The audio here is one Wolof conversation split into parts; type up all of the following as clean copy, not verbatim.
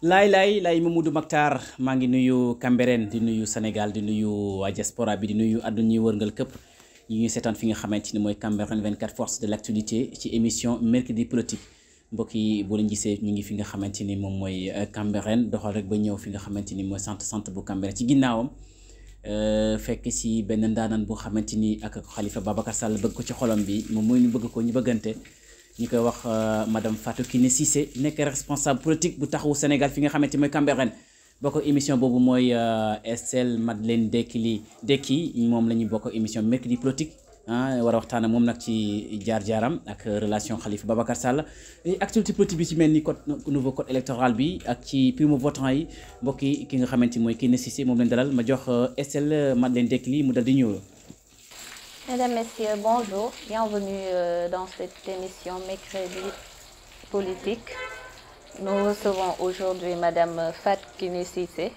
lay Mamadou Mactar maa ngi nuyu Cambérène di nuyu Sénégal di nuyu waa diaspora bi di nuyu àdduna ñuy wërngal këpp ñu ñuy seetaan fi nga xamante ni mooy Cambérène 24 forces de l'actualité ci émission mercredi politique mbokk yi boo leen gisee ñu ngi fi nga xamante ni moom mooy Cambérène doxal rek ba ñëw fi nga xamante ni mooy centre bu Cambérène ci ginnaawam fekk si benn ndaanaan boo xamante ni ak Khalifa Babacar Sall bëgg ko ci xolam bi moom mooy ñu bëgg ko ñu bëggante ñi koy wax madame Fatou Kiné Cissé nekk responsable politique bu taxawu Sénégal fi nga xamante mooy Cambérène bokk émission boobu mooy Estelle Madeleine Dekki moom la ñuy bokk émission mercredi politique war a waxtaan moom nag ci jaar-jaaram ak relation Khalifa Babacar Sall actualité politique bi ci mel ni code nouveau code électoral bi ak ci primo votant yi mbokk yi ki nga xamante mooy Kiné Cissé moom lañ dalal ma jox Estelle Madeleine Dekki mu dal di ñëw. Mesdames, Messieurs, bonjour. Bienvenue dans cette émission Mercredi politique. Nous recevons aujourd'hui Madame Fatou Kiné Cissé.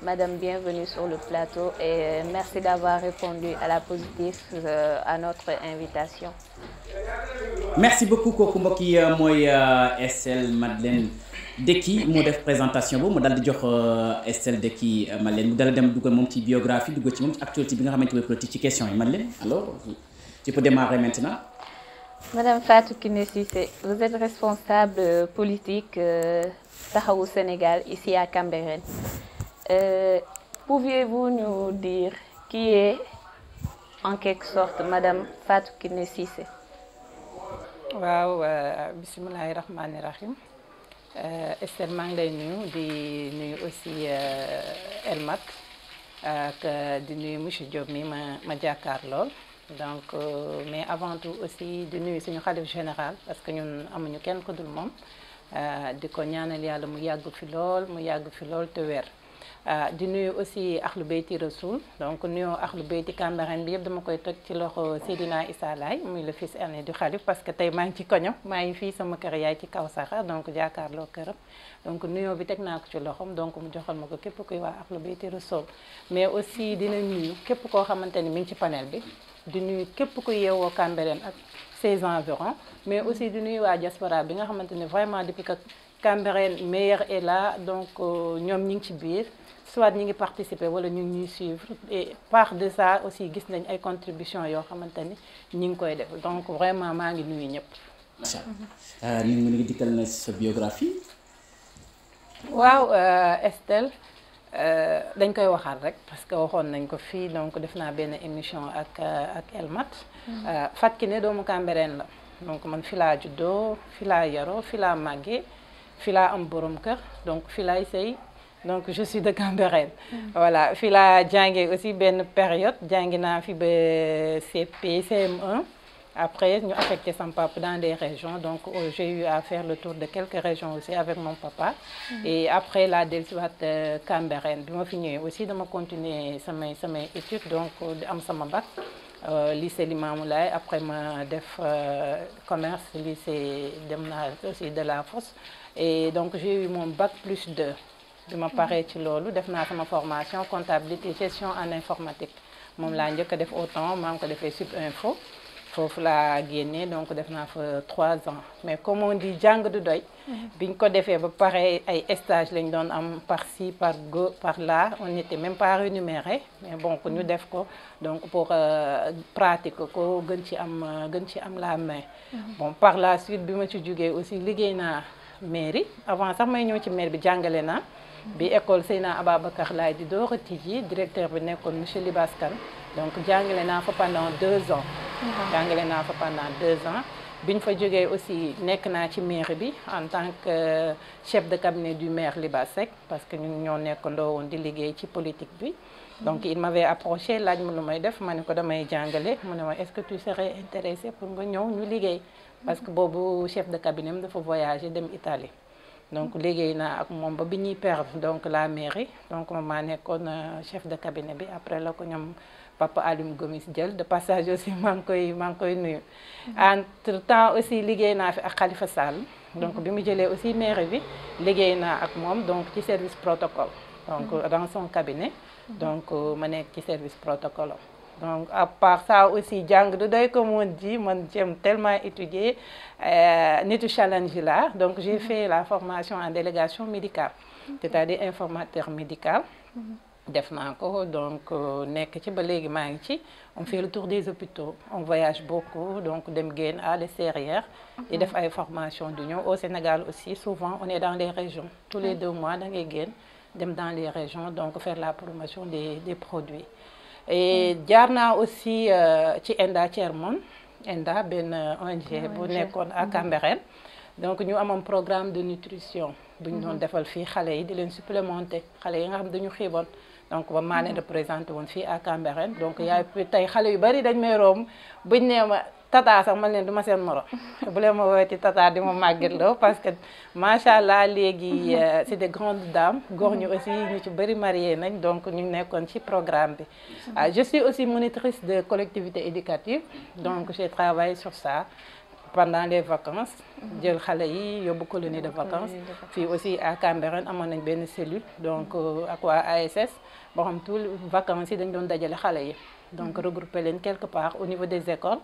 Madame, bienvenue sur le plateau et merci d'avoir répondu à la positive à notre invitation. Merci beaucoup kooku mbokk yi mooy Estelle Madeleine Dekki moo def présentation boobu mu dal di jox Estelle Dekki Madeleine mu dal dem duggal moom ci biographie duggal ci moom ci actualité bi nga xamante ne politique ci question yi Madeleine alors tu peux démarrer maintenant. Madame Fatou Kiné Cissé, vous êtes responsable politique Taxawu Sénégal ici à Cambérène. Pouviez-vous nous dire qui est en quelque sorte Madame Fatou Kiné Cissé? waaw bisimilahi rahmaani rahim Estelle maa ngi lay nuyu di nuyu aussi Elmat ak di nuyu monsieur Diop mi ma jàkkaar lool donc mais avant tout aussi di nuyu suñu xalif général parce que ñun amuñu kenn ku dul moom di ko ñaanal yàlla mu yàgg fi lool te wér. di nuyu aussi Ahlou Beyti Rasoul donc nuyoo Ahlou Beyti Cambérène bi yëpp dama koy toj ci loxo Seydina Issa Laye muy le fils aîné du Khalif parce que tey maa ngi ci koñom maa ngi fii sama kër yaay ci kaw saxa donc jàkkaarloo këram donc nuyoo bi teg naa ko ci loxom donc mu joxal ma ko képp kuy waa Ahlou Beyti Rasoul mais aussi dina nuyu képp koo xamante ni mi ngi ci panel bi di nuyu képp ku yeewoo Cambérène ak ses environs mais aussi di nuyu waa diaspora bi nga xamante ni vraiment depuis que Cambérène meilleur est là donc ñoom ñi ngi ci biir soit ñi ngi participer wala ñu ngi ñuy suivre et part de ça aussi gis nañ ay contributions yoo xamante ni ñi ngi koy def donc vraiment maa ngi nuyu ñëpp. macha allah ni nga dikkal na sa biographie. waaw Estelle dañ koy waxaat rek parce que waxoon nañ ko fii donc def naa benn émission ak Elmat. Fatou Kiné doomu Cambérène la donc man fi laa juddoo fi laa yaroo fi laa màggee fi laa am borom kër donc fi laay sëy donc je suis de Cambérène. Voilà fi laa jàngee aussi benn période jàngi naa fi ba CP CM1 après ñu affecté sama papa dans des régions donc j'ai eu à faire le tour de quelques régions aussi avec mon papa. Et après la dellusiwaat Cambérène bi ma fi ñëwee aussi dama continuer samay études donc di am sama bac lycée Limamoulaye après ma def commerce lycée dem naa aussi de la Fosse et donc j'ai eu mon bac +2. bi ma paree ci loolu def naa sama formation comptabilité gestion en informatique moom laa njëkk a def au temps maa ngi ko defee Sud Info foofu laa génnee donc def naa fa 3 ans mais comme on dit jàng du doy biñ ko defee ba pare ay stage lañ doon am par ci par là on n'était même pas rémunéré mais bon ñu def ko donc pour pratique ko gën ci am la main bon par la suite bi ma ci jógee aussi liggéey naa mairie avant sax may ñëw ci mairie bi jàngale naa bi école Seyna Ababacar Laye di door a tijji directeur bi nekkoon monsieur Libas Kane donc jàngale naa fa pendant 2 ans. jàngale naa fa pendant 2 ans. biñ fa jógee aussi nekk naa ci mairie bi en tant que chef de cabinet du maire Liba Seck parce que ñun ñoo nekkandoo woon di liggéey ci politique bi. donc il m'avait approché laaj ma lu may def ma ne ko damay jàngale mu ne ma est-ce que tu serais intéressé pour nga ñëw ñu liggéey. parce que boobu chef de cabinet am dafa voyager dem Italie. donc liggéey naa ak moom ba bi ñuy perdre donc la mairie donc moom maa nekkoon chef de cabinet bi après la ko ñoom Papa Alioune Gomis jël de passage aussi maa ngi koy nuyu. entre temps aussi liggéey naa fi ak Khalifa Sall. donc bi mu jëlee aussi mairie bi liggéey naa ak moom donc ci service protocole. donc dans son cabinet. donc ma nekk ci service protocole. donc à part ça aussi jàng du doy comme on dit man j'aime tellement étudier nitu challenge là donc j'ai fait la formation en délégation médicale c'est-à-dire informateur médical def naa ko donc nekk ci ba léegi maa ngi ci on fait le tour des hôpitaux on voyage beaucoup donc dem génn à l'extérieur di def ay formation du ñëw au Sénégal aussi souvent on est dans les régions tous les 2 mois da ngay génn dem dans les régions donc faire la promotion des produits et jaar naa aussi ci ENDA Thiermone ENDA benn ONG bu nekkoon à Cambérène donc ñu amoon programme de nutrition bu ñu doon defal fii xale yi di leen supplémenter xale yi nga xam dañu xiiboon donc ba maa leen représenté woon fii à Cambérène donc yaay tey xale yu bari dañ may romb buñ nee ma tata sax man leen du ma seen moro bu leen ma woowee tata di ma màggetloo parce que macha allah léegi c'est des grandes dames góor ñu aussi ñu ci bëri marié nañ donc ñu nekkoon ci programme bi. je suis aussi monitrice de collectivité éducative donc j'ai travaillé sur ça pendant les vacances. jël xale yi yóbbu colonie de vacances. fii aussi à Cambérène amoon nañ benn cellule donc ak waa ASS boo xam tout vacances yi dañ doon dajale xale yi donc regrouper leen quelque part au niveau des écoles.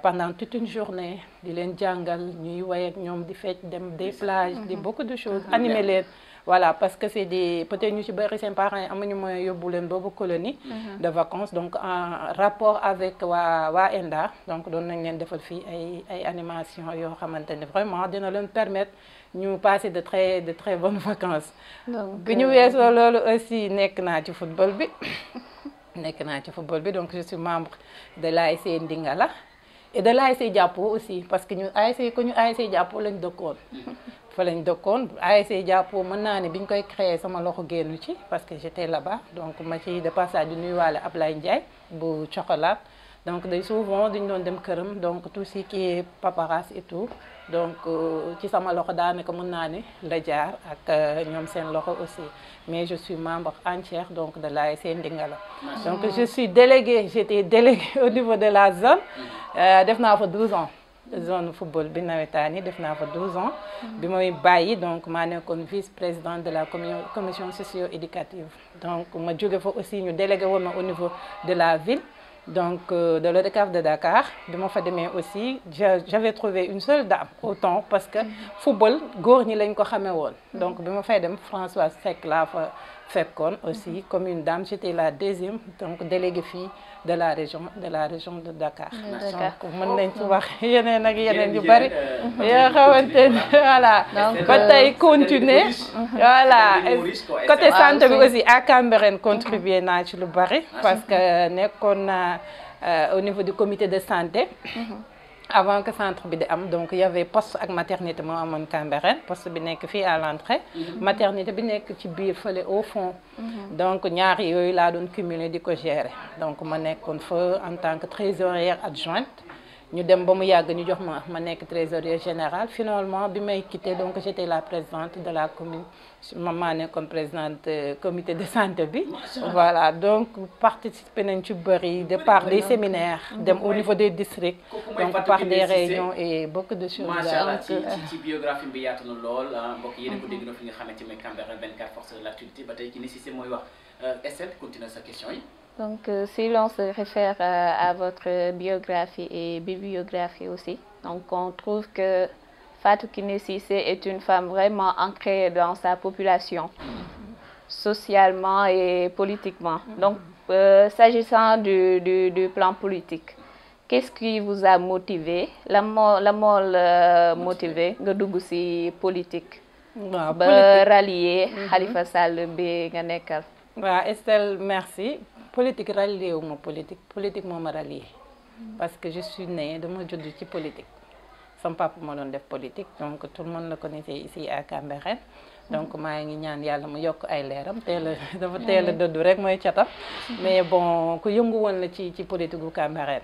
Pendant toute une journée di leen jàngal ñuy way ak ñoom di fecc dem des plages di beaucoup de choses animer leen voilà parce que c'est des peut-être ñu ci bari seen parents yi amuñu mooy yóbbu leen boobu colonie de vacances donc en rapport avec waa ENDA donc doon nañ leen defal fii ay animation yoo xamante ne vraiment dina leen permettre ñu passer de très bonnes vacances bi ñu weesoo loolu aussi nekk naa ci football bi donc je suis membre de l'ASC Ndingala et de l'ASC Jàppo aussi parce que ñu ASC Jàppo lañ dëkkoon fa lañ dëkkoon ASC Jàppo mën naa ne bi ñu koy créer sama loxo génnu ci parce que j'étais là-bas donc ma ci de passage di nuyuwaale Ablaye Ndiaye bu Chocolat donc day souvent duñ doon dem këram donc tout ce qui est paparazzi et tout donc ci sama loxo daanaka mën naa ne la jaar ak ñoom seen loxo aussi mais je suis membre entière donc de l'ASC Ndingala donc j'étais déléguée au niveau de la zone def naa fa 12 ans zone football bi nawetaan yi def naa fa 12 ans bi may bàyyi donc maa nekkoon vice-présidente de la commission socio-éducative donc ma jóge fa aussi ñu délégué woon ma au niveau de la ville donc de l'ODCAV de Dakar bi ma fa demee aussi j'avais trouvé une seule dame autant parce que football góor ñi lañ ko xamee woon donc bi ma fay dem Françoise Seck laa fa fekkoon aussi comme une dame j'étais la 2e donc déléguée fille de la région de Dakar donc mën nañ ci wax yeneen ak yeneen yu bari yoo xamante ne voilà ba tey continuer voilà côté santé bi aussi à Cambérène contribuer naa ci lu bari parce que nekkoon naa au niveau du comité de santé avant que centre bi di am donc il y avait poste ak maternité moo amoon Cambérène poste bi nekk fii à l'entrée maternité bi nekk ci biir fële au fond donc ñaar yooyu laa doon cumuler di ko gérer donc ma nekkoon fa en tant que trésorière adjointe ñu dem ba mu yàgg ñu jox ma nekk trésorière générale finalement bi may quitté donc j'étais la présidente de la commune maa nekkoon présidente comité de santé bi voilà donc participer nañ ci bëri de par des séminaires dem au niveau des districts donc par des réunions et beaucoup de choses. macha allah ci biographie bi yaatu na lool mbokk yéen a ko dégg na fi nga xamante ne Cambérène 24 forces de l'actualité ba tey ci nécessité mooy wax Estelle continue sa question yi. Donc, si l'on se réfère à votre biographie et bibliographie aussi, donc on trouve que Fatou Kiné Cissé est une femme vraiment ancrée dans sa population, socialement et politiquement. Donc, s'agissant du plan politique, qu'est-ce qui vous a motivé, la motivé nga dugg ci politique? waaw ba rallier Khalifa Sall bi nga nekkal. waaw Estelle merci politique rallié wu ma politique moo ma rallié parce que je suis née dama judd ci politique sama papa moo doon def politique donc tout le monde le connaissait ici à Cambérène donc maa ngi ñaan yàlla mu yokk ay leeram dafa teel a dëddu rek mooy catam mais bon ku yëngu woon la ci politique gu Cambérène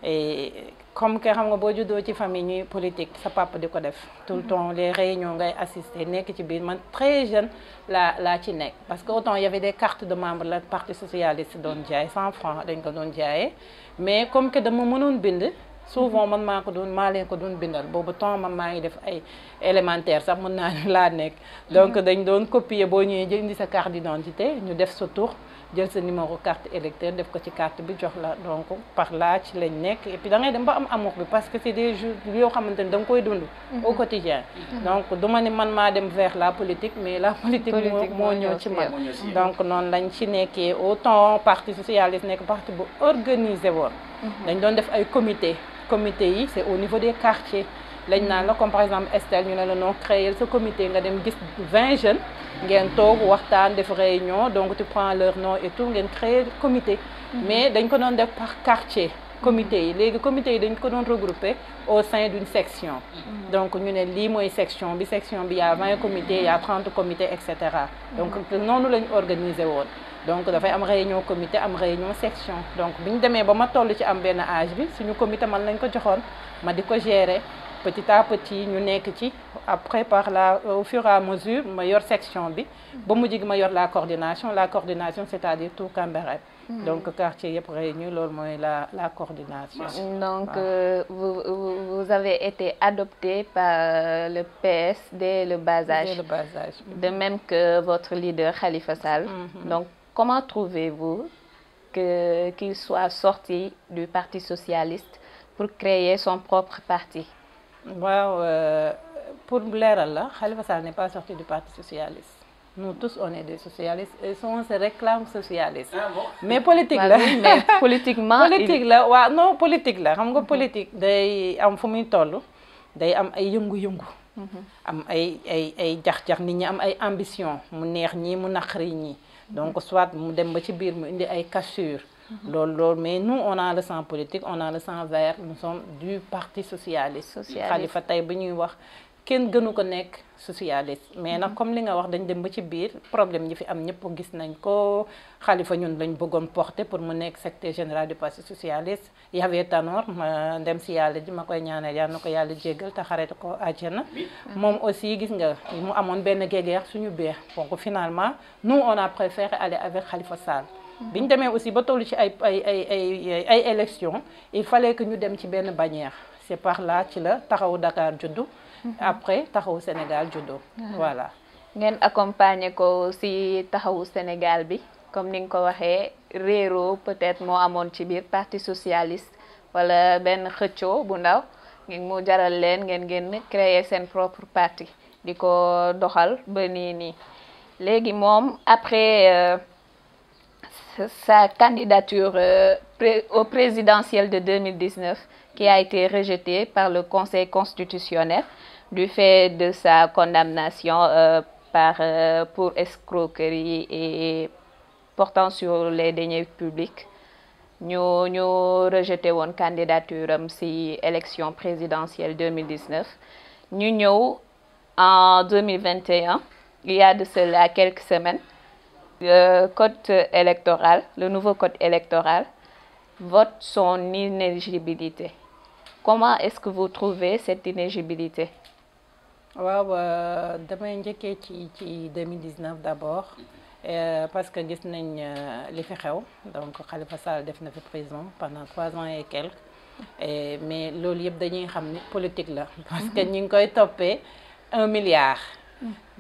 et comme que xam nga boo juddoo ci famille ñuy politique sa papa di ko def tout le temps les réunions ngay assister nekk ci biir man très jeune laa ci nekk parce que autant y avait des cartes de membre la parti socialiste doon jaay 100 francs dañ ko doon jaayee mais comme que dama mënoon bind souvent man maa leen ko doon bindal boobu temps man maa ngi def ay élémentaire sax mën naa laa nekk donc dañ doon copier boo ñëwee jëndi sa carte d'identité ñu def sa tour jël sa numéro carte électeur def ko ci carte bi jox la donc par là ci lañ nekk et puis da ngay dem ba am amour bi parce que c'est des jours yoo xamante ni da nga koy dund au quotidien donc du ma ne man maa dem vers la politique mais la politique moo ñëw ci man donc noonu lañ ci nekkee autant parti socialiste nekk parti bu organisé woon dañ doon def ay comité yi c'est au niveau des quartiers lañ naan la comme par exemple Estelle ñu ne la noo créer ce comité nga dem gis 20 jeunes ngeen toog waxtaan def réunion donc tu prends leur nom et tout ngeen créer comité mais dañ ko doon def par quartier comité yi léegi comité yi dañ ko doon regrouper au sein d'une section donc ñu ne lii mooy section bi y a 20 comités y a 30 comités et cetera donc noonu lañ organiser woon donc dafay am réunion comité am réunion section donc bi ñu demee ba ma toll ci am benn âge bi suñu comité man lañ ko joxoon ma di ko gérer petit à petit ñu nekk ci après au fur et à mesure ma yor section bi ba mujj gi ma yor la coordination c'est-à-dire tout Cambérène donc quartier yëpp réuni loolu mooy la coordination. Donc vous avez été adopté par le PS dès le bas âge. Dès le bas âge. De même que votre leader Khalifa Sall. Donc comment trouvez-vous qu'il soit sorti du Parti socialiste pour créer son propre parti? waaw pour leeral la Khalifa Sall n'est pas sorti du Parti socialiste. Nous tous on est des socialistes et on se réclame socialiste. Ah bon? Mais politique la mais politiquement politique la waaw non politique la xam nga politique day am fu muy toll day am ay yëngu-yëngu am ay jax-jax nit ñi am ay ambition mu neex ñi mu naqari ñi donc soit mu dem ba ci biir mu indi ay cassure loolu mais nous on a le sang politique on a le sang vert nous sommes du Parti socialiste Khalifa tey bu ñuy wax kenn gënu ko nekk socialiste mais nag comme li nga wax dañ dem ba ci biir problème yi fi am ñëpp gis nañ ko Khalifa ñun lañ bëggoon porter pour mu nekk secrétaire général du Parti socialiste y avait Tanor ma dem si yàlla ji ma koy ñaanal yàlla na ko yàlla jéggal te xaret ko àjjana moom aussi gis nga mu amoon benn guéguerre suñu biir donc finalement nous on a préféré aller avec Khalifa Sall biñ demee aussi ba tollu ci ay élections il fallait que ñu dem ci benn bannière c'est par là ci la Taxawu Dakar juddu après Taxawu Sénégal juddu voilà. ngeen accompagner ko ci Taxawu Sénégal bi comme ni nga ko waxee réero peut-être moo amoon ci biir Parti socialiste wala benn xëccoo bu ndaw mu jaral leen ngeen créer seen propre parti di ko doxal ba nii léegi moom après. Sa candidature au présidentiel de 2019 qui a été rejetée par le Conseil constitutionnel du fait de sa condamnation pour escroquerie et portant sur les deniers publics ñu rejeté woon candidature am ci élection présidentielle 2019 ñu ñëw en 2021 il y a de cela quelques semaines. Le code électoral, le nouveau code électoral, vote son inéligibilité. Comment est-ce que vous trouvez cette inéligibilité? waaw damay njëkkee ci 2019 d'abord parce que gis nañ li fi xew donc Khalifa Sall def na fi prison pendant 3 ans et quelques mais loolu yëpp dañuy xam ni politique la parce que ñu ngi koy toppee 1 milliard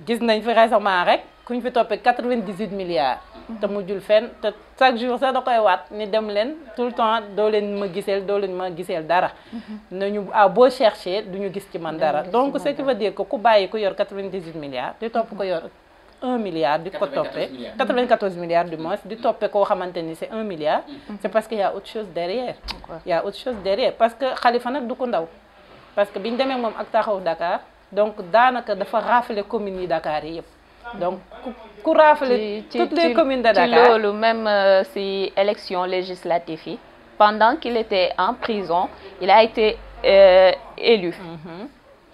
gis nañ fi récemment rek ku ñu fi toppee 98 milliards te mujjul fenn te chaque jour sax da koy waat ni dem leen tout le temps doo leen ma giseel dara nañu boo chercher duñu gis ci man dara donc ce qui veut dire que ku bàyyi ku yor 98 milliards di topp ko yor 1 milliard di ko toppee 94 milliards du moins di toppee koo xamante ni c'est 1 milliard c'est parce qu'il y a autre chose derrière parce que Khalifa nag du ko ndaw parce que biñu demee moom ak Taxawu Dakar donc daanaka dafa rafler communes yi Dakar yi yëpp donc ku rafler toutes les communes de Dakar ci loolu même si élection législative yi pendant qu'il était en prison il a été élu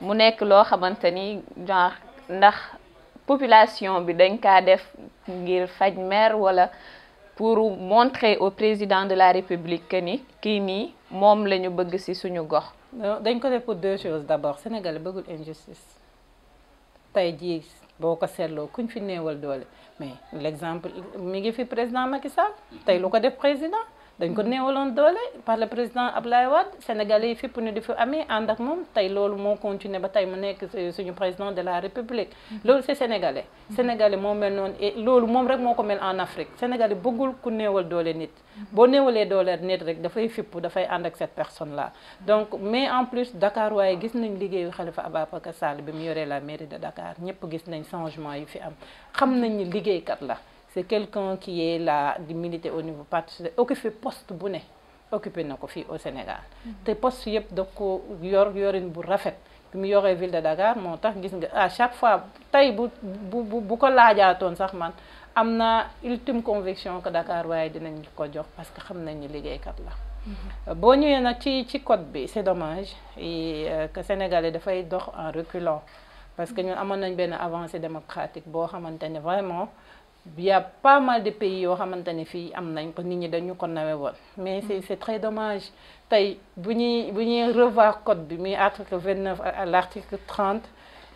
mu nekk loo xamante ni genre ndax population bi dañ kaa def ngir faj mer wala pour montrer au président de la République que ni kii nii moom la ñu bëgg ci suñu gox. dañ ko def pour deux choses d'abord Sénégal bëggul injustice tey jii boo ko seetloo kuñ fi néewal doole mais l'exemple mi ngi fi président Macky Sall tey lu ko def président dañ ko néewaloon doole par le président Abdoulaye Wade Sénégalais yi fépp ni di fi amee ànd ak moom tey loolu moo continuer ba tey mu nekk suñu président de la République loolu c'est sénégalais sénégalais moo mel noonu et loolu moom rek moo ko mel en Afrique sénégalais bëggul ku néewal doole nit boo néewalee doole nit rek dafay fipp dafay ànd ak cette personne là donc mais en plus Dakar waaye gis nañ liggéeyu Khalifa Ababacar Sall bi mu yoree la mairie de Dakar ñëpp gis nañ changement yi fi am xam nañ ni liggéeykat la c'est quelqu'un qui est là di militer au niveau particulier occupé poste bu ne occupé na ko fii au Sénégal te poste yëpp da ko yorin bu rafet bi mu yoree ville de Dakar moo tax gis nga à chaque fois tey bu ko laajaatoon sax man am na ultime conviction que Dakar waaye dinañ ko jox parce que xam nañ ni liggéeykat la boo ñëwee nag ci code bi c'est dommage que Sénégalais dafay dox en reculant parce que ñun amoon nañ benn avancée démocratique boo xamante ne vraiment il y a pas mal de pays yoo xamante ne fii am nañ ko nit ñi dañu ko nawe woon mais c'est très dommage tey bu ñuy revoir code bi muy article 29 à l'article 30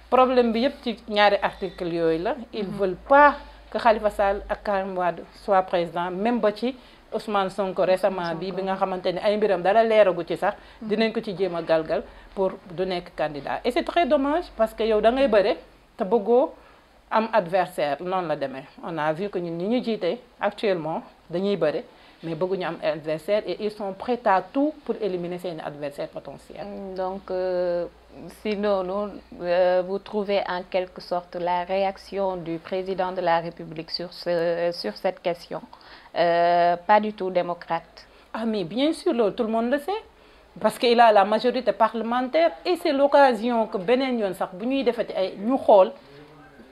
problème bi yëpp ci ñaari article yooyu la ils veulent pas que Khalifa Sall ak Karim Wade soit président même ba ci Ousmane Sonko récemment bi nga xamante ne ay mbiram dara leeragu ci sax dinañ ko ci jéem a galgal pour du nekk candidat et c'est très dommage parce que yow da ngay bëre te bëggoo am adversaire noonu la demee on a vu que ñun ñi ñu jiite actuellement dañuy bëre mais bëgguñu am adversaire et ils sont prêts à tout pour éliminer seeni adversaires potentiels. Donc sinon vous trouvez en quelque sorte la réaction du président de la République sur cette question pas du tout démocrate. Ah mais bien sûr loolu tout le monde le sait parce que il a la majorité parlementaire et c'est l'occasion que beneen yoon sax bu ñuy defati ay ñu xool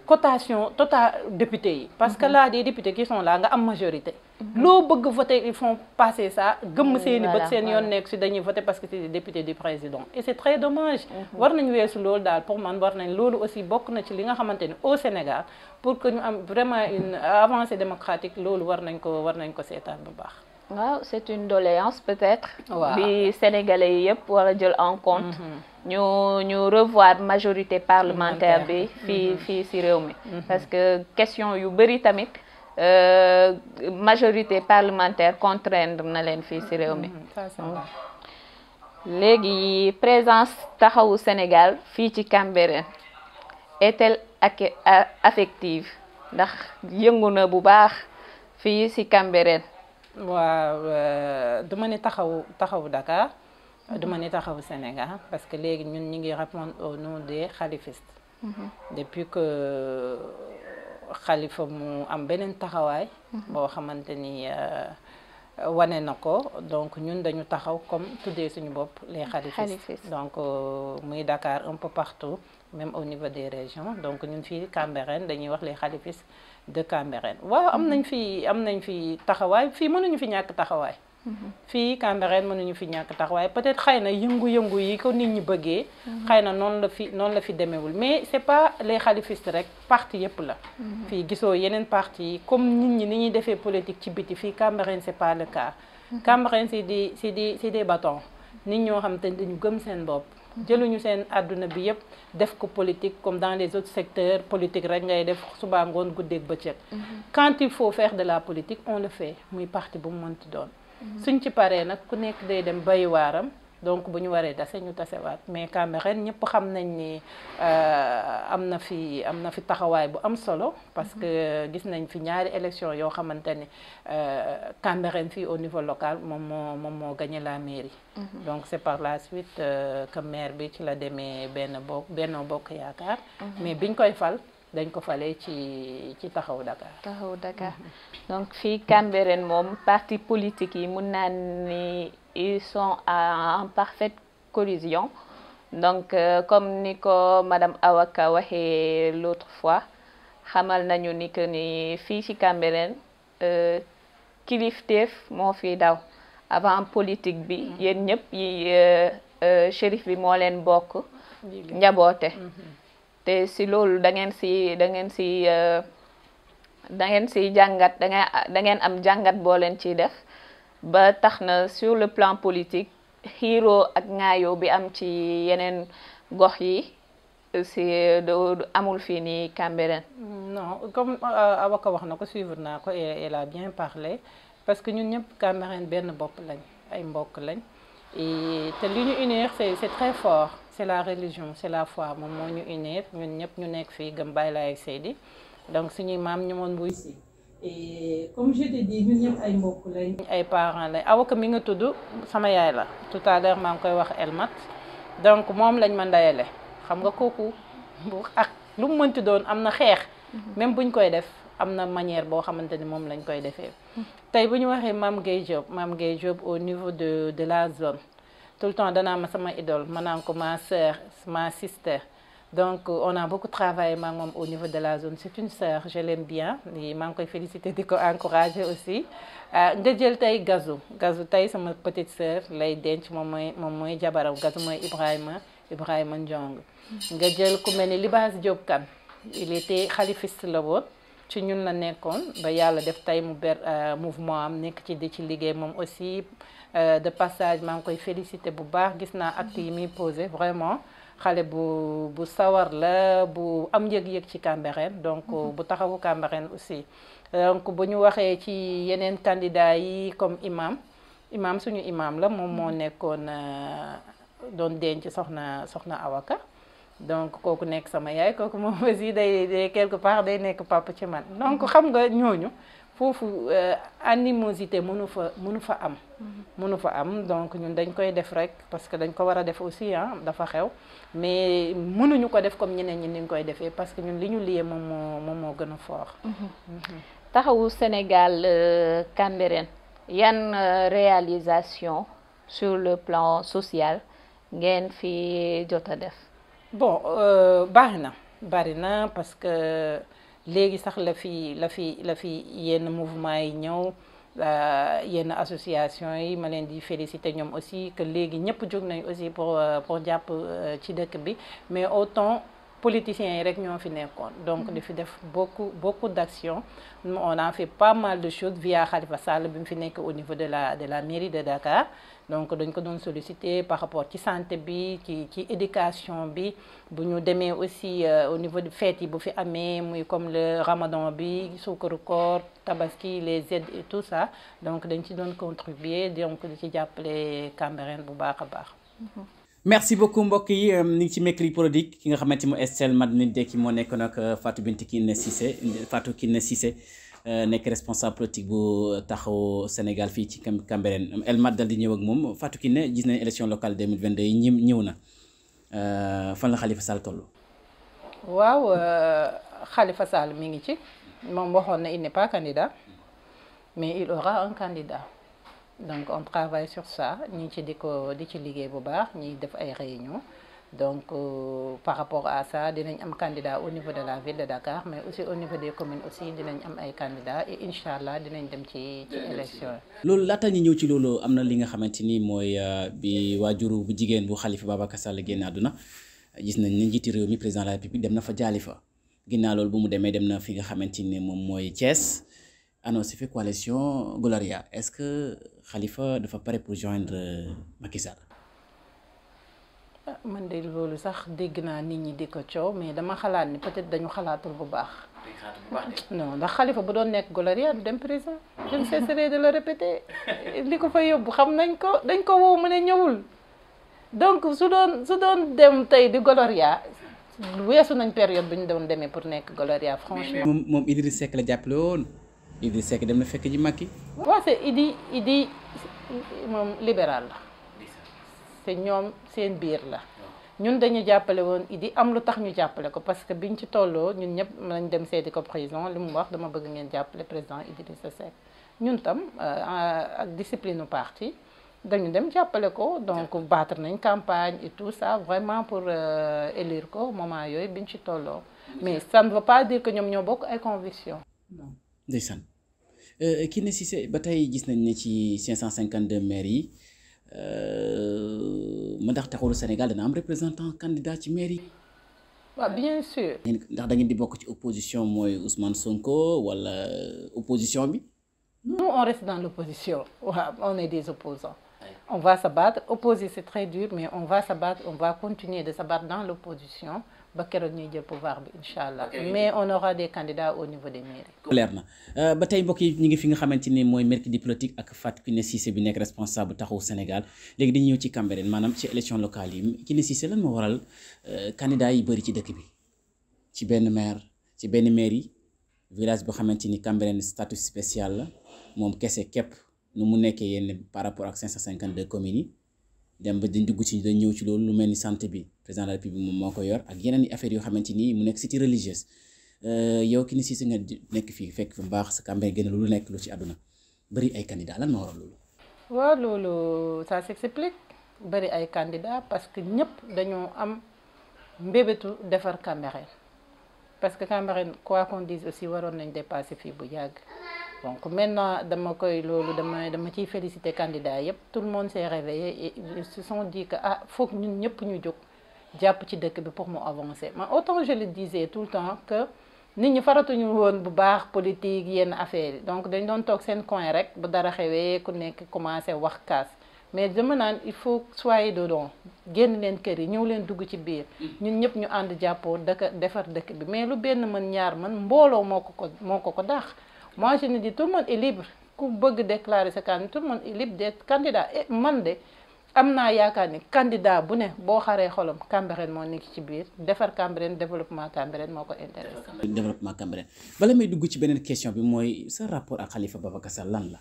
cotation totale députés yi parce que là des députés qui sont là nga am majorité loo bëgg voter ils font passer ça gëmm seeni bët seen yoon nekk si dañuy voter parce que c'est des députés du président et c'est très dommage war nañu weesu loolu daal pour man war nañ loolu aussi bokk na ci li nga xamante ni au Sénégal pour que ñu am vraiment une avancée démocratique loolu war nañ ko seetaan bu baax. waaw c'est une doléance peut-être bi sénégalais yi yëpp war a jël en compte ñu revoir majorité parlementaire bi fii ci réew mi parce que question yu bari tamit majorité parlementaire contraindre na leen fii ci réew mi léegi présence taxawu Sénégal fii ci Cambérène est-elle affective ndax yëngu na bu baax fii ci Cambérène. waaw duma ne taxawu Dakar duma ne taxawu Sénégal parce que léegi ñun ñi ngi répondre au nom des khalifistes depuis que Khalifa mu am beneen taxawaay boo xamante ni wane na ko donc ñun dañu taxaw comme tuddee suñu bopp les khalifistes donc muy Dakar un peu partout même au niveau des régions donc ñun fii Cambérène dañuy wax les khalifistes de Cambérène waaw am nañ fi taxawaay fii mënuñu fi ñàkk taxawaay fii Cambérène mënuñu fi ñàkk taxawaay peut-être xëy na yëngu-yëngu yi ko nit ñi bëggee xëy na noonu la fi demeewul mais c'est pas les khalifistes rek parti yëpp la fii gisoo yeneen parti yi comme nit ñi ni ñuy defee politique ci biti fii Cambérène c'est pas le cas Cambérène c'est des bâtons nit ñoo xam te dañu gëm seen bopp jëluñu seen àdduna bi yëpp def ko politique comme dans les autres secteurs politique rek ngay def suba ngoon guddeeg bëccëg quand il faut faire de la politique on le fait muy parti bu mu mënti doon suñ ci paree nag ku nekk day dem bayi waaram donc bu ñu waree tase ñu tasewaat mais Cambérène ñëpp xam nañ ni am na fi taxawaay bu am solo parce que gis nañ fi ñaari élection yoo xamante ni Cambérène fii au niveau local moom moo gagné la mairie donc c'est par la suite que maire bi ci la demee Benno Bokk Yaakaar mais biñ koy fal dañ ko falee ci taxawu Dakar. Donc fii Cambérène moom parti politique yi mun naa ni ils sont en parfaite collision donc comme ni ko madame Awa Ka waxee l'autre fois xamal nañu ni que ni fii ci Cambérène kilifteef moo fi daw avant politique bi yéen ñëpp yi shérif bi moo leen bokk njaboote te si loolu da ngeen si jàngat da ngeen am jàngat boo leen ciy def ba tax na sur le plan politique xiiroo ak ŋaayoo bi am ci yeneen gox yi si amul fii nii Cambérène. Non comme Awa Ka wax na ko suivre naa ko et elle a bien parlé parce que ñun ñëpp Cambérène benn bopp lañ ay mbokk lañ et te li ñu unir c'est très fort c'est la religion c'est la foi moom moo ñu unir ñun ñëpp ñu nekk fii gëm Baay Laay ak Seydi donc suñuy maam ñu moon buy si et comme je te dis ñun ñëpp ay mbokk lañ ay parents lañ Awa Ka mi nga tudd sama yaay la tout à l'heure maa ngi koy wax Elmat donc moom lañ ma ndayale xam nga kooku ak lu mu mënti doon am na xeex même buñ koy def am na manière boo xamante ni moom lañ koy defee tey bu ñu waxee Mame Gueye Diop au niveau de la zone tout le temps danaa ma sama idole ma naan ko ma sœur ma sister donc on a beaucoup travaillé maak moom au niveau de la zone c'est une sœur je l'aime bien et maa ngi koy féliciter di ko encourager aussi nga jël tey Gazou tey sama petite sœur lay denc moom mooy jabaram Gazou mooy Ibrahima Ndiong nga jël ku mel ni Libaas Diop Kane il était xalifiste la woon ci ñun la nekkoon ba yàlla def tey mu ber mouvement am nekk ci di ci liggéey moom aussi de passage maa ngi koy féliciter bu baax gis naa acte yi muy posé vraiment xale bu sawar la bu am yëg-yëg ci Cambérène donc bu taxawu Cambérène aussi donc bu ñu waxee ci yeneen candidats yi comme imam suñu imam la moom moo nekkoon doon denc soxna Awa Ka donc kooku nekk sama yaay kooku moom aussi day quelque part day nekk papa ci man donc xam nga ñooñu foofu animosité mënu fa am donc ñun dañ koy def rek parce que dañ ko war a def aussi dafa xew mais mënuñu ko def comme ñeneen ñi ni ñu koy defee parce que ñun li ñu liyee moom moo gën a fort. taxawu Sénégal Cambérène yan réalisation sur le plan social ngeen fi jot a def. Bon bari na parce que léegi sax la fi yenn mouvement yi ñëw yenn association yi ma leen di féliciter ñoom aussi que léegi ñëpp jóg nañ aussi pour jàpp ci dëkk bi mais autant politiciens yi rek ñoo fi nekkoon donc di fi def beaucoup d'actions on a fait pas mal de choses via Khalifa Sall bi mu fi nekk au niveau de la mairie de Dakar donc dañ ko doon solliciter par rapport ci santé bi ci éducation bi bu ñu demee aussi au niveau de fêtes yi bu fi amee muy comme le Ramadan bi suukaru koor tabaski les aides et tout ça donc dañ ci doon contribuer donc di ci jàppale Cambérène bu baax a baax. merci beaucoup mbokk yi ñu ngi ci Mercredi Prodigue ki nga xamante ni Estelle Madeleine Dieki moo nekk nag Fatou Kiné Cissé nekk responsable politique bu taxaw Sénégal fii ci Cambérène Elmat dal di ñëw ak moom Fatou Kiné gis nañ élection locale 2022 yi ñëw na fan la Khalifa Sall toll. waaw Khalifa Sall mi ngi ci moom waxoon na il n'est pas candidat mais il aura un candidat. donc on travaille sur ça ñi ci di ci liggéey bu baax ñi def ay réunions donc par rapport à ça dinañ am candidat au niveau de la ville de Dakar mais aussi au niveau des communes aussi dinañ am ay candidats et incha allah dinañ dem ci élection yi. loolu laata ñu ñëw ci loolu am na li nga xamante ni mooy bi waajuru bu jigéen bu Khalifa Babacar Sall génn àdduna gis nañ ne njiiti réew mi président de la République dem na fa jaali fa ginnaaw loolu bu mu demee dem na fi nga xamante ni moom mooy Thiès. annoncé fi coalition Gloria est-ce que Khalifa dafa pare pour joindre Macky Sall. man de loolu sax dégg naa nit ñi di ko coow mais dama xalaat ni peut-être dañu xalaatul bu baax. non ndax Khalifa bu doon nekk Gloria du dem prison. je ne cesserai de le répéter li ko fa yóbbu xam nañ ko dañ ko woo mu ne ñëwul donc su doon dem tey di Gloria weesu nañ période bu ñu doon demee pour nekk Gloria franchement. moom Idriss Seck la jàppale woon. Idriss Seck dem na fekk ji Macky. waaw c'est Idi moom libéral la te ñoom seen biir la ñun dañu jàppale woon Idi am lu tax ñu jàppale ko parce que biñ ci tolloo ñun ñëpp nañ dem seeti ko président li mu wax dama bëgg ngeen jàppale président Idrissa Seck ñun tam ak discipline parti dañu dem jàppale ko donc battre nañ campagne et tout ça vraiment pour élire ko moment yooyu biñ ci tolloo mais ça ne veut pas dire que ñoom ñoo bokk ay convictions. non ndeysaan Kiné Cissé ba tey gis nañ ne ci 552 maires yi ma ndax taxawul Sénégal dana am représentant candidat ci maire yi. waaw bien sûr. ndax da ngeen di bokk ci opposition mooy Ousmane Sonko wala opposition bi. nous on reste dans l'opposition waaw on est des opposants. On va se battre. Opposer, c'est très dur, mais on va se battre, on va continuer de se battre dans l'opposition. Ba keroog ñuy jël pouvoir bi incha allah. Mais on aura des candidats au niveau des mairies. leer na ba tey mbokk yi ñu ngi fi nga xamante ni mooy mercredi politique ak Fatou Kiné Cissé bi nekk responsable taxawu Sénégal léegi dañuy ñëw ci Cambérène maanaam ci élection locale yi Kiné Cissé lan moo waral candidats yi bëri ci dëkk bi ci benn maire ci benn mairie village boo xamante ni Cambérène statut spécial la moom kese képp. nu mu nekkee yenn par rapport ak 552 communes yi dem ba dañ dugg ci dañ ñëw ci loolu lu mel ni santé bi président de la République moom moo ko yor ak yeneen i affaires yoo xamante ni mu nekk cité religieuse yow Kiné Cissé nga nekk fii fekk fa baax sa Cambérène gën a lu nekk lu ci àdduna bëri ay candidats lan moo waral loolu. waaw loolu ça s'explique bëri ay candidats parce que ñëpp dañoo am mbébétu defar Cambérène parce que Cambérène quoi qu'on dise aussi waroon nañ dépasser fii bu yàgg. Donc maintenant dama ciy féliciter candidats yëpp tout le monde s'est réveillé et ils se sont dit que foog ñun ñëpp ñu jóg jàpp ci dëkk bi pour mu avancer mais autant je le disais tout le temps que nit ñi faratuñu woon bu baax politique yenn affaires yi donc dañ doon toog seen coin rek bu dara xewee ku nekk commencé wax kaas mais dama naan il faut soyez dedans génn leen kër yi ñëw leen dugg ci biir ñun ñëpp ñu ànd jàppoo defar dëkk bi mais lu benn mën ñaar mën mbooloo moo ko daax. Moi, je me dis, tout le monde est libre. Ku bëgg déclarer sa candidat, tout le monde est libre d'être candidat. Et man de am naa yaakaar ni candidat bu ne boo xaree xolam Cambérène moo nekk ci biir defar Cambérène développement Cambérène moo ko intéressé. développement Cambérène bala may dugg ci beneen question bi mooy sa rapport ak Khalifa Babacar Sall lan la.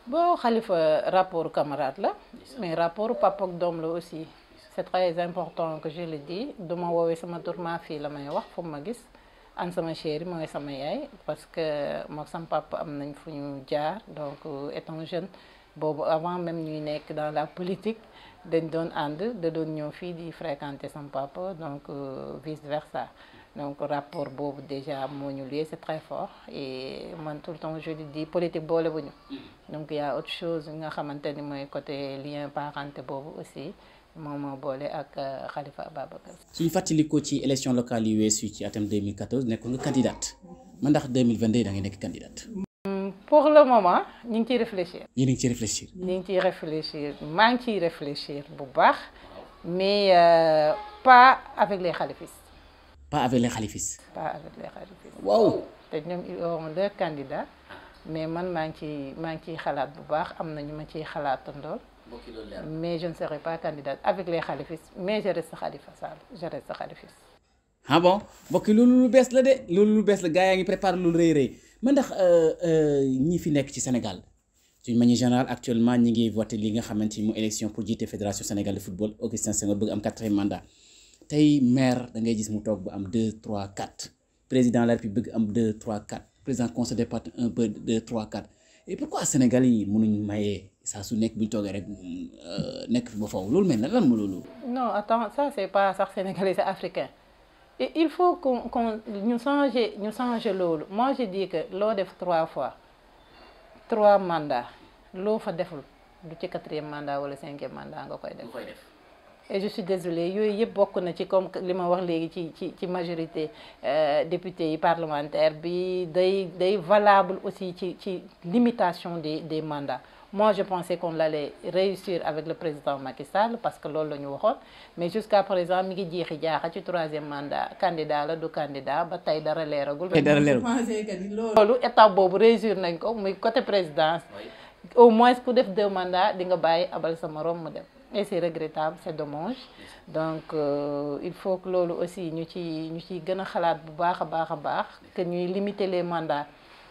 bon Khalifa rapport camarade la mais rapport papa ak doom la aussi c'est très important que je le dis duma woowee sama tur maa fii la may wax fu ma gis. an sama chéri mooy sama yaay parce que moom sama papa am nañ fu ñu jaar donc étant jeune boobu avant même ñuy nekk dans la politique dañ doon ànd da doon ñëw fii di fréquenter sama papa donc vice versa donc rapport boobu déjà moo ñu lié c'est très fort et man tout le temps je dis politique boole bu ñu donc il y a autre chose nga xamante ni mooy côté lien parenté boobu aussi moom moo boole ak Khalifa Ababacar. suñu fàttalikoo ci élection locale yi weesu ci atam 2014 nekkoon nga candidate man ndax 2022 da ngay nekk candidate. pour le moment ñu ngi ciy réfléchir. yéen a ngi ciy réfléchir. ñu ngi ciy réfléchir maa ngi ciy réfléchir bu baax mais pas avec les khalifistes. pas avec les khalifistes. pas avec les khalifistes. waaw. te ñoom ils auront deux candidats mais man maa ngi ciy xalaat bu baax am na ñu ma ciy xalaatandool. Mais je ne serai pas candidate avec les khalifistes mais je reste Khalifa Sall je reste khalifiste. ah bon mbokk yi loolu lu bees la de loolu lu bees la gars yaa ngi préparé lu rëy man ndax ñi fi nekk ci Sénégal d'une manière générale actuellement ñi ngi voté li nga xamante ni mu élection pour jiite fédération sénégalaise de football Augustin Senghor bëgg am 4e mandat tey maire da ngay gis mu toog bu am 2 3 4 président de la République bëgg am 2 3 4 président conseil département 1 peu 2 3 4 et pourquoi Sénégal yi mënuñ mayee. saa su nekk bu ñu toogee rek nekk fi ba faw loolu mel na lan ma loolu. non attends ça c'est pas sax sénégalais c'est africain et il faut qu'on ñu changer loolu moi je dis que loo def 3 fois 3 mandats loo fa deful du ci 4e mandat wala 5e mandat nga koy def. et je suis désolée yooyu yëpp bokk na ci comme li ma wax léegi ci majorité député yi parlementaire bi day valable aussi ci limitation des mandats. Moi, je pensais qu'on allait réussir avec le président Macky Sall parce que loolu la ñu waxoon mais jusqu'à présent mi ngi jeexi jaaxa ci 3e mandat candidat la du candidat ba tey dara leeragul. loolu étape boobu réussir nañ ko muy côté présidence. au moins ku def 2 mandats di nga bàyyi abal sa morom mu dem et c'est regrettable c'est dommage donc il faut que loolu aussi ñu ciy gën a xalaat bu baax a baax que ñuy limiter les mandats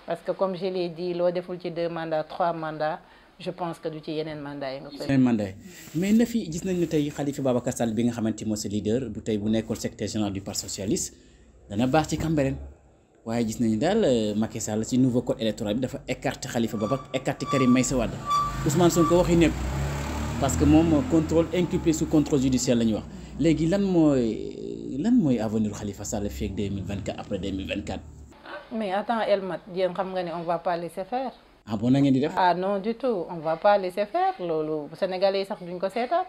parce que comme je l'ai dit loo deful ci 2 mandats 3 mandats. je pense que du ci yeneen mandat yi nga koy. yeneen mandat mais na fi gis nañ ne tey Khalifa Babacar Sall bi nga xamante moo sa leader bu tey bu nekkoon secrétaire général du parti socialiste dana baax ci Cambérène waaye gis nañu daal Macky Sall ci nouveau code électoral bi dafa écarté Khalifa Babacar écarté Karim Meïssa Wade Ousmane Sonko waxi nepp parce que moom contrôle inculpé sous contrôle judiciaire la ñu wax léegi lan mooy avenir Khalifa Sall fii ak 2024 après 2024. mais attends Elmat yéen xam nga ne on va pas laisser faire. ah bon na ngeen di def. ah non du tout on va pas laisser faire loolu Sénégalais yi sax duñ ko seetaan.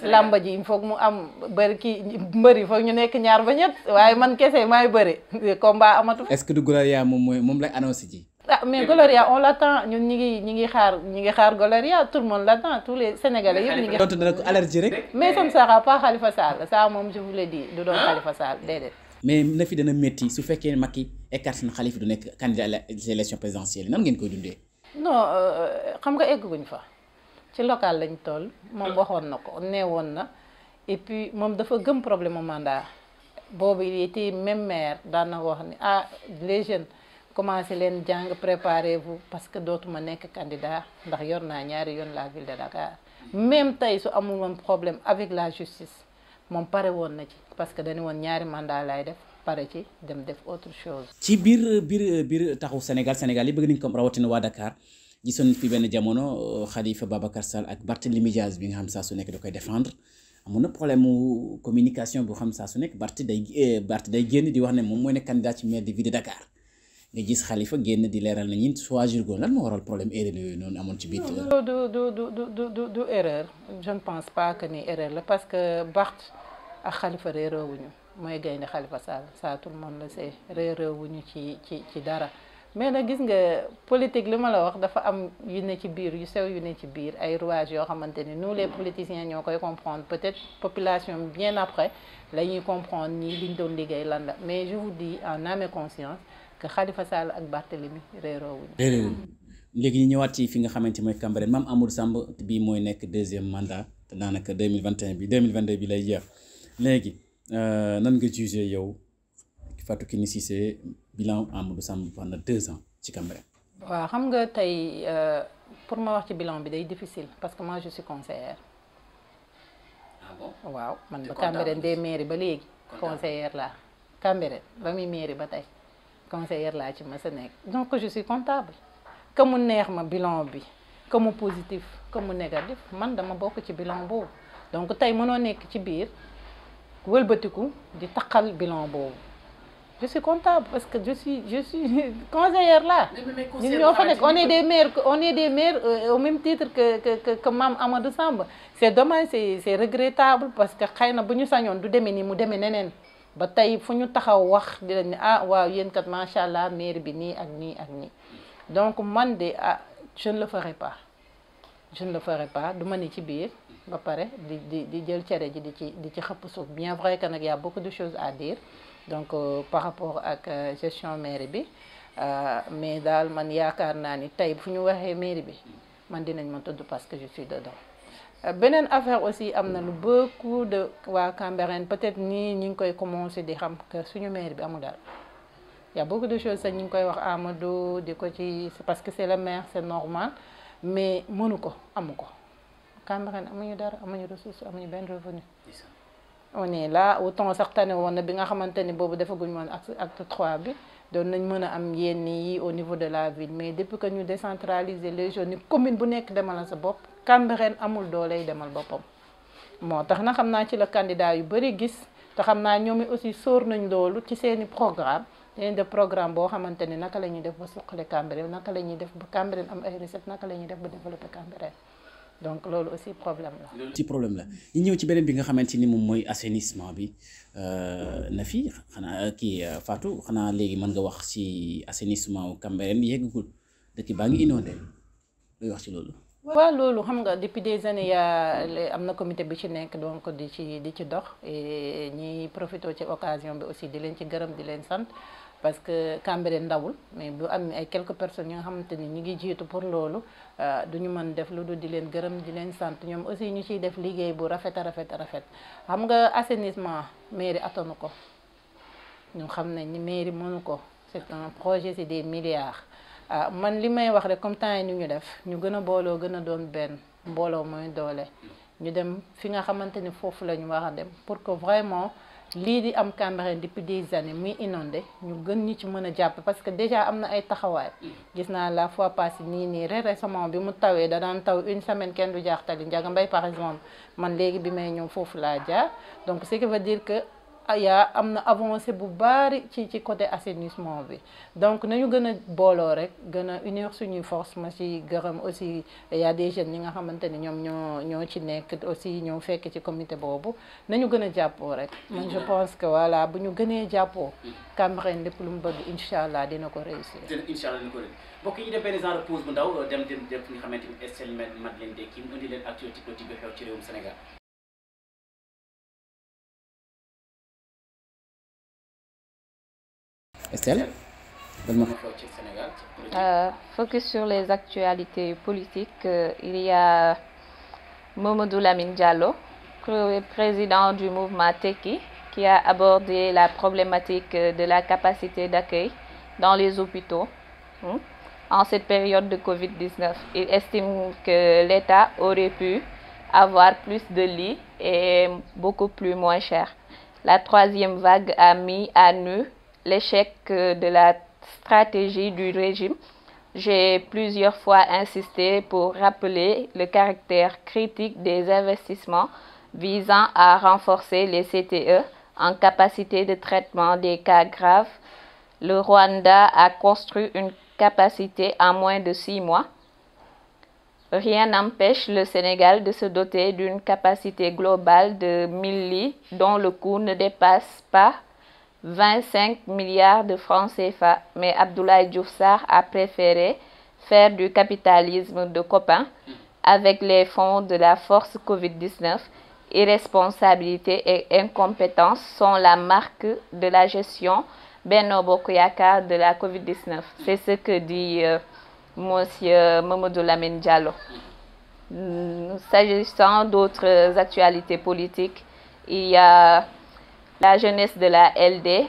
làmba ji il faut mu am bëri kii mbëri il faut ñu nekk ñaar ba ñett waaye man kese maay bëri combat amatu. est-ce que du Gloria moom lay annoncé ji. ah mais Gloria on l'attend ñun ñi ngi xaar Gloria tout le monde l'attend tous les Sénégalais yëpp ñi ngi. tontu dana ko allergie rek. mais ça ne sera pas Khalifa Sall ça moom je vous le dis du doon Khalifa Sall déedéet. mais na fi dana métti su fekkee ne Macky écarte na Khalifa du nekk candidat à l'élection présidentielle nan ngeen koy dundee. non xam nga egguñ fa ci local lañ toll moom waxoon na ko nee woon na et puis moom dafa gëm problème mu mandat boobu il était même maire daan na wax ni les jeunes commencé leen jàng préparez-vous parce que dootuma nekk candidat ndax yor naa ñaari yoon la ville de Dakar même tey su amul woon problème avec la justice moom pare woon na ci parce que dañu woon ñaari mandat lay def pare ci dem def autre chose. ci biir taxawu Sénégal yi bëgg nañ ko rawatina waa Dakar gisoon fi benn jamono Khalifa Babacar Sall ak Barthélémy Dias bi nga xam saa su nekk da koy défendre amoon na problème mu communication bu xam saa su nekk Barth day génn di wax ne moom mooy nekk candidat ci maire de ville de Dakar nga gis Khalifa génn di leeral na ñin choisir go lan moo waral problème erreur yooyu noonu amoon ci biir. du erreur je ne pense pas que ni erreur la parce que Barth ak Khalifa réeroowuñu mooy gaynde Khalifa Sall ça tout le monde le sait réeroowuñu ci dara mais nag gis nga politique li ma la wax dafa am yu ne ci biir yu sew yu ne ci biir ay rouages yoo xamante ni nous les politiciens ñoo koy comprendre peut-être population bien après la ñuy comprendre ñii liñ doon liggéey lan la mais je vous dis en âme et conscience que Khalifa Sall ak Barthélémy réeroowuñu. léegi ñu ñëwaat ci fi nga xamante mooy Cambérène Mame Amadou Samb bii mooy nekk deuxième mandat te daanaka 2022 bi lay jeex léegi nan nga jugé yow Fatou Kiné Cissé bilan Amadou Samb pendant 2 ans ci Cambérène. waaw xam nga tey pour ma wax ci bilan bi day difficile parce que moi je suis conseillère. ah bon waaw man ba Cambérène des mairie ba léegi. conseillère laa Cambérène ba muy mairie ba tey conseillère laa ci ma sa nekk donc je suis comptable. que mu neex ma bilan bi que mu positif que mu négatif man dama bokk ci bilan boobu donc tey mënoo nekk ci biir wëlbatiku di taqal bilan boobu je suis comptable parce que je suis conseillère là. ñun ñoo fa nekk on est des maires au même titre que Mame Amadou Samb c'est dommage c'est regrettable parce que xëy na bu ñu sañoon du demee nii mu demee neneen ba tey fu ñu taxaw wax di leen ne waaw yéen kat macha allah maire bi nii ak nii ak nii. donc man de je ne le ferai pas du ma ni ci biir ba pare di jël cere ji di ci xëpp suuf bien vrai que nag y a beaucoup de choses à dire donc par rapport ak gestion mairie bi mais daal man yaakaar naa ni tey fu ñu waxee mairie bi man dinañ ma tudd parce que je suis dedans. beneen affaire aussi am na lu beaucoup de waa Cambérène peut-être nii ñu ngi koy commencer di xam que suñu mairie bi amul daal. Il y a beaucoup de choses sax ñu ngi koy wax Amadou di ko ci c'est parce que c'est le maire c'est normal mais mënu ko amu ko Cambérène amuñu dara amuñu ressource amuñu benn revenu. on est là autant sax tane woon na bi nga xamante ni boobu defaguñu woon acte 3 bi doon nañ mën a am yenn yi au niveau de la ville mais depuis que ñu décentraliser les jeunes ni commune bu nekk demal sa bopp Cambérène amul dooley demal boppam moo tax na xam naa ci la candidat yu bëri gis te xam naa ñoom aussi sóor nañ loolu ci seeni programme dañuy def programme boo xamante ni naka la ñuy def ba suqale Cambérène naka la ñuy def ba Cambérène am ay recettes naka la ñuy def ba développer Cambérène donc loolu aussi problème la. ci problème la ñu ñëw ci beneen bi nga xamante ni moom mooy assainissement bi na fi xanaa Fatou xanaa léegi mën nga wax ci assainissement wu Cambérène yeggagul dëkk baa ngi inondé looy wax ci loolu. waaw loolu xam nga depuis des années am na comité bi ci nekk donc di ci dox et ñiy profité ci occasion bi aussi di leen ci gërëm di leen sant parce que Cambérène ndawul mais bu am ay quelques personnes yi nga xamante ni ñi ngi jiitu pour loolu duñu mën def lu dul di leen gërëm di leen sant ñoom aussi ñu ciy def liggéey bu rafet xam nga assainissement mairie attanu ko ñu xam nañ ni mairie mënu ko c'est un projet c'est des milliards. man li may wax rek comme temps yi ñu def ñu gën a booloo gën a doon benn mbooloo mooy doole ñu dem fi nga xamante ni foofu la ñu war a dem pour que vraiment lii di am Cambérène depuis des années muy inondé ñu gën ñi ci mën a jàpp parce que déjà am na ay taxawaay gis naa la fois passée nii récemment bi mu tawee da daan taw une semaine kenn du jaax tali Ndiaga Mbaye par exemple man léegi bi may ñëw foofu laa jaar donc ce qui veut dire que am na avancé bu bari ci côté assainissement bi donc nañu gën a booloo rek gën a unir suñuy force ma ci gërëm aussi y a des jeunes ñi nga xamante ni ñoom ñoo ci nekk aussi ñoo fekk ci comité boobu nañu gën a jàppoo rek man je pense que voilà bu ñu gënee jàppoo Cambérène lépp lu mu bëgg incha allah dina ko réussir. incha allah dina ko réussir mbokk yi ñu def benn genre pause bu ndaw dem fi nga xamante ni Estelle Madeleine Deki mu indi leen actualité politique bi xew ci réewum Sénégal. Estelle, focus sur les actualités politiques. Il y a Mamadou Lamine Diallo, président du mouvement Tekki, qui a abordé la problématique de la capacité d'accueil dans les hôpitaux en cette période de Covid-19. Il estime que l'État aurait pu avoir plus de lits et beaucoup plus moins cher. La troisième vague a mis à nu l'échec de la stratégie du régime. J'ai plusieurs fois insisté pour rappeler le caractère critique des investissements visant à renforcer les CTE en capacité de traitement des cas graves. Le Rwanda a construit une capacité en moins de 6 mois. Rien n'empêche le Sénégal de se doter d'une capacité globale de 1000 lits dont le coût ne dépasse pas 25 milliards de francs CFA, mais Abdoulaye Diouf Sarr a préféré faire du capitalisme de copain avec les fonds de la force Covid-19. Irresponsabilité et incompétence sont la marque de la gestion Benno Bokk Yakaar de la Covid-19. C'est ce que dit monsieur Mamadou Lamine Diallo. S'agissant d'autres actualités politiques, il y a la jeunesse de la LD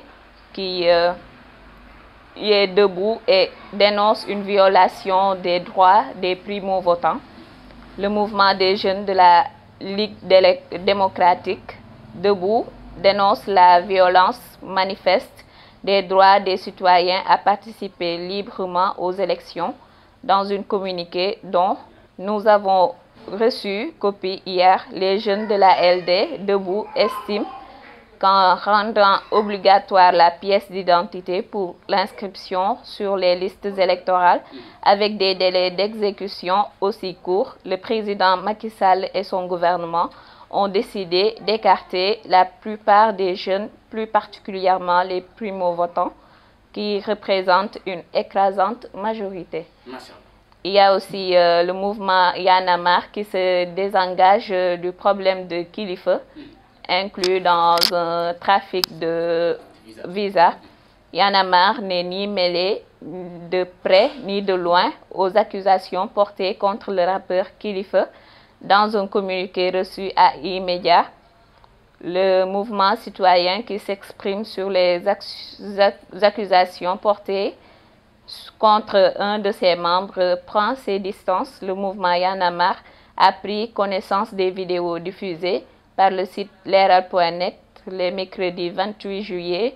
qui est debout et dénonce une violation des droits des primo-votants. Le mouvement des jeunes de la Ligue démocratique debout dénonce la violence manifeste des droits des citoyens à participer librement aux élections. Dans une communiqué dont nous avons reçu copie hier, les jeunes de la LD debout estiment qu'en rendant obligatoire la pièce d'identité pour l'inscription sur les listes électorales avec des délais d'exécution aussi courts, le président Macky Sall et son gouvernement ont décidé d'écarter la plupart des jeunes, plus particulièrement les primo-votants, qui représentent une écrasante majorité. Il y a aussi le mouvement Y'en a marre qui se désengage du problème de Kilifeu, inclus dans un trafic de visa. Y'en a marre n'est ni mêlé de près ni de loin aux accusations portées contre le rappeur Kilifeu. Dans un communiqué reçu à E-Media, le mouvement citoyen qui s'exprime sur les accusations portées contre un de ses membres prend ses distances. Le mouvement Y'en a marre a pris connaissance des vidéos diffusées par le site leral.net les mercredis 28 juillet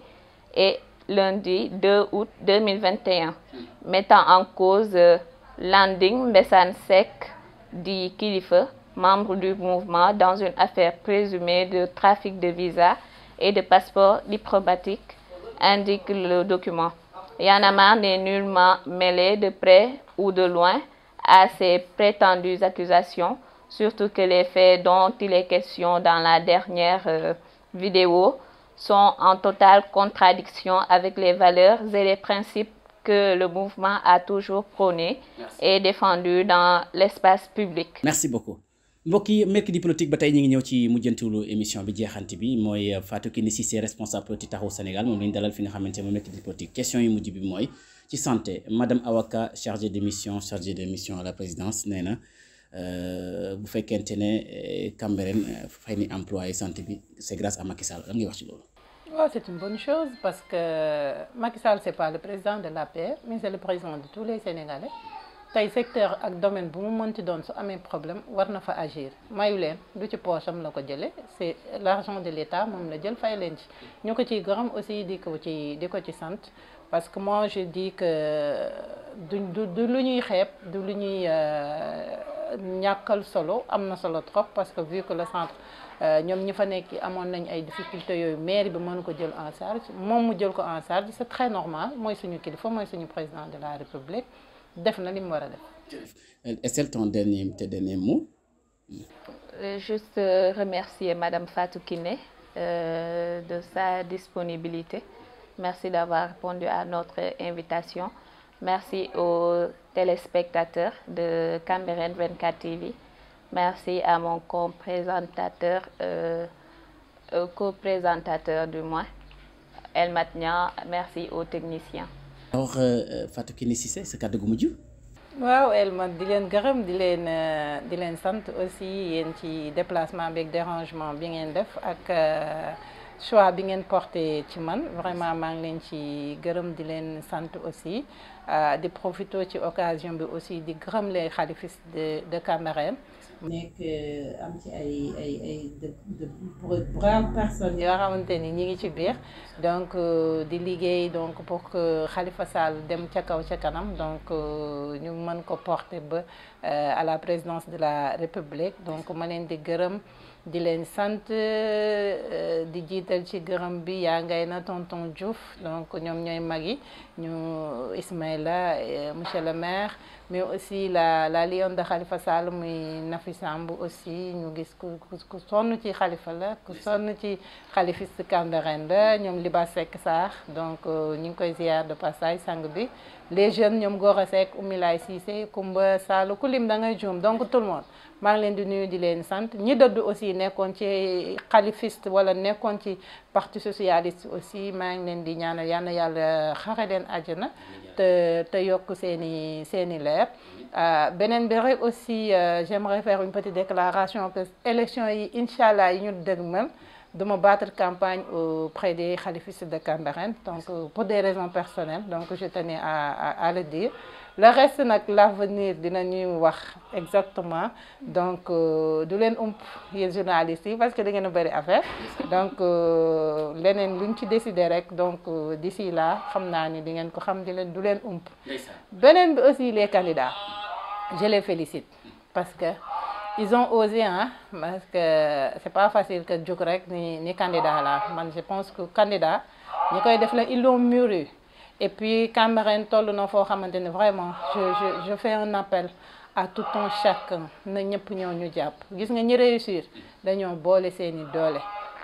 et lundi 2 août 2021, mettant en cause Landing Mbessane Seck dit Kilifeu, membre du mouvement, dans une affaire présumée de trafic de visas et de passeports diplomatiques, indique le document. Y'en a marre n'est nullement mêlé de près ou de loin à ces prétendues accusations, surtout que les faits dont il est question dans la dernière vidéo sont en totale contradiction avec les valeurs et les principes que le mouvement a toujours prônés et défendus dans l'espace public. Merci beaucoup. mbokk yi mercredi politique ba tey ñu ngi ñëw ci mujjantiwlu émission bi jeexanti bi mooy Fatou Kiné Cissé responsable politique taxawu Sénégal moom lañu dalal fi nga xamante ne moom mercredi politique question yu mujj bi mooy ci santé madame Awaka chargée de mission à la présidence nee na bu fekkente ne Cambérène fay ni employé santé bi c'est grâce à Macky Sall lan ngay wax ci loolu. Oh, c'est une bonne chose parce que Macky Sall c'est pas le président de l'APR mais c'est le président de tous les Sénégalais. tey secteur ak domaine bu mu mënti doon su amee problème war na fa agir mayu leen du ci poosam la ko jëlee c'est l'argent de l'État moom la jël fay leen ci ñu ko ciy gërëm aussi di ko ci sant parce que moi je dis que du lu ñuy xeeb du lu ñuy ñàkkal solo am na solo trop parce que vu que le centre ñoom ñi fa nekk amoon nañ ay difficultés yooyu mairie bi mënu ko jël en charge moom mu jël ko en charge c'est très normal mooy suñu kilifa mooy suñu président de la République def na li mu war a def. Estelle, ton dernier mot. Juste remercier Madame Fatou Kiné de sa disponibilité. Merci d'avoir répondu à notre invitation. Merci aux téléspectateurs de Cambérène 24 TV. Merci à mon co-présentateur du moins, Elmat Niang. Merci aux techniciens. Alors Fatou Kiné Cissé sa kàddu gu mujj. waaw Elmat di leen gërëm di leen sant aussi yéen ci déplacement beeg dérangement bi ngeen def ak choix bi ngeen porté ci man vraiment maa ngi leen ci gërëm di leen sant aussi di profiter ci occasion bi aussi di gërëm les khalifistes de Cambérène. nekk am ci ay braves personnes yoo xamante ni ñi ngi ci biir donc di liggéey donc pour que Khalifa Sall dem ca kaw ca kanam donc ñu mën ko porter ba à la présidence de la République donc ma leen di gërëm di leen sant di jiital ci gërëm bi yaa ngay na tonton Diouf donc ñoom ñooy mag yi ñu Ismaïla monsieur le maire mais aussi la lionne de Khalifa Sall muy Nafi Samb aussi ñu gis ku sonn ci Khalifa la ku sonn ci khalifiste Cambérène la ñoom Liba Seck Sarr donc ñu ngi koy ziar de passage sang bi les jeunes ñoom Gora Seck Oumilaye Cissé Koumba Sall ku lim da ngay juum donc tout le monde maa ngi leen di nuyu di leen sant ñi dëdd aussi nekkoon ci khalifiste wala nekkoon ci parti socialiste aussi maa ngi leen di ñaanal yal na yàlla xare leen àjjana te yokk seeni leer beneen bi rek aussi j'aimerais faire une petite déclaration que élection yi incha allah yi ñu dëgmal duma battre campagne auprès des khalifistes de Cambérène donc pour des raisons personnelles donc je tenais à le dire. Le reste nag l'avenir dinañuy wax exactement donc du leen yéen journalistes yi parce que da ngeen a bëri affaire donc leneen luñ ci décider rek donc d'ici là xam naa ni di ngeen ko xam du leen beneen bi aussi les candidats je les félicite parce que ils ont osé parce que c'est pas facile que jóg rek ni candidat là man je pense que candidat ñi koy def la ils l'ont mûri. Et puis Cambérène toll na foo xamante ne vraiment je fais un appel à tout un chacun na ñëpp ñëw ñu jàpp gis nga ñi réussir dañoo boole seeni doole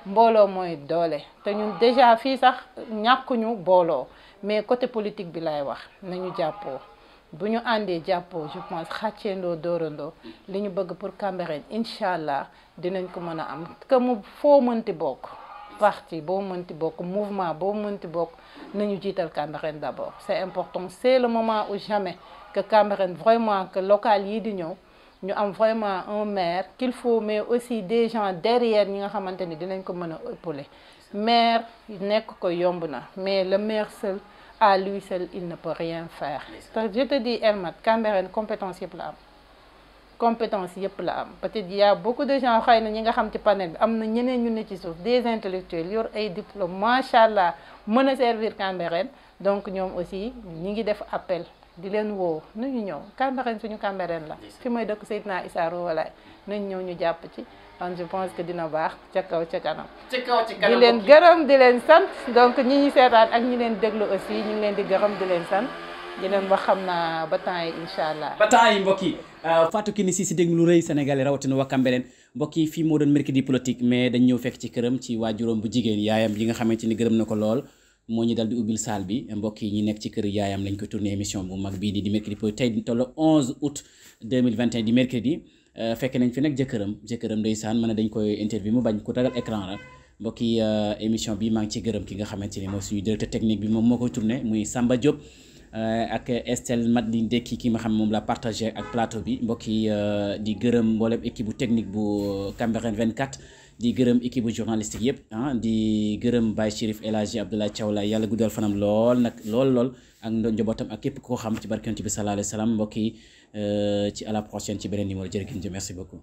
mbooloo mooy doole te ñun déjà fii sax ñàkkuñu booloo mais côté politique bi lay wax nañu jàppoo bu ñu àndee jàppoo je pense xàcceendoo dóorandoo li ñu bëgg pour Cambérène incha allah dinañ ko mën a am que mu foo mënti bokk parti boo mënti bokk mouvement boo mënti bokk nañu jiital Cambérène d'abord c'est important c'est le moment ou jamais que Cambérène vraiment que local yi di ñëw ñu am vraiment un maire qu'il faut mais aussi des gens derrière ñi nga xamante ni dinañ ko mën a épauler maire nekk ko yomb na mais le maire seul à lui seul il ne peut rien faire je te dis Elmat Cambérène compétence yëpp la am compétence yëpp la am peut-être y a beaucoup de gens xëy na ñi nga xam ci panel bi am na ñeneen ñu ne ci suuf des intellectuels yor ay diplômes macha allah mën a servir Cambérène donc ñoom aussi ñi ngi def appel di leen woo nañu ñëw Cambérène suñu Cambérène la fi may dëkk Seydina Issa Rouhou Laye nañ ñëw ñu jàpp ci donc je pense que dina baax ca kaw ca kanam di leen gërëm di leen sant donc ñi ñi seetaan ak ñi leen déglu aussi ñu ngi leen di gërëm di leen sant di leen wax xam naa ba temps yi incha allah. ba temps yi mbokk yi Fatou Kiné Cissé dégg lu rëy Sénégalais rawatina waa Cambérène mbokk yi fii moo doon mercredi politique mais dañ ñëw fekk ci këram ci waajuram bu jigéen yaayam yi nga xamante ni gërëm na ko lool moo ñu dal di ubbil salle bi mbokk yi ñi nekk ci kër yaayam lañ ko tourné émission bu mag bii di mercredi politique tey toll 11 août 2021 di mercredi fekk nañ fi nag jëkkëram ndeysaan mën na dañ koy interview mu bañ ko tagal écran la mbokk yi émission bi maa ngi ci gërëm ki nga xamante ni mooy suñu directeur technique bi moom moo koy tourné muy Samba Diop ak Estelle Madeleine Dekki ki ma xam moom la partagé ak plateau bi mbokk yi di gërëm mboolem équipe bu technique bu Cambérène 24 di gërëm équipe bu journalistique yëpp di gërëm Baye Chérif El Hadji Abdoulaye Thiaw Laye yàlla guddal fanam lool nag lool ak njabootam ak képp koo xam ci barke Yonent bi sallallahu alayhi wa sallam mbokk yi ci à la prochaine ci beneen numéro jërë ngeen jëf merci beaucoup.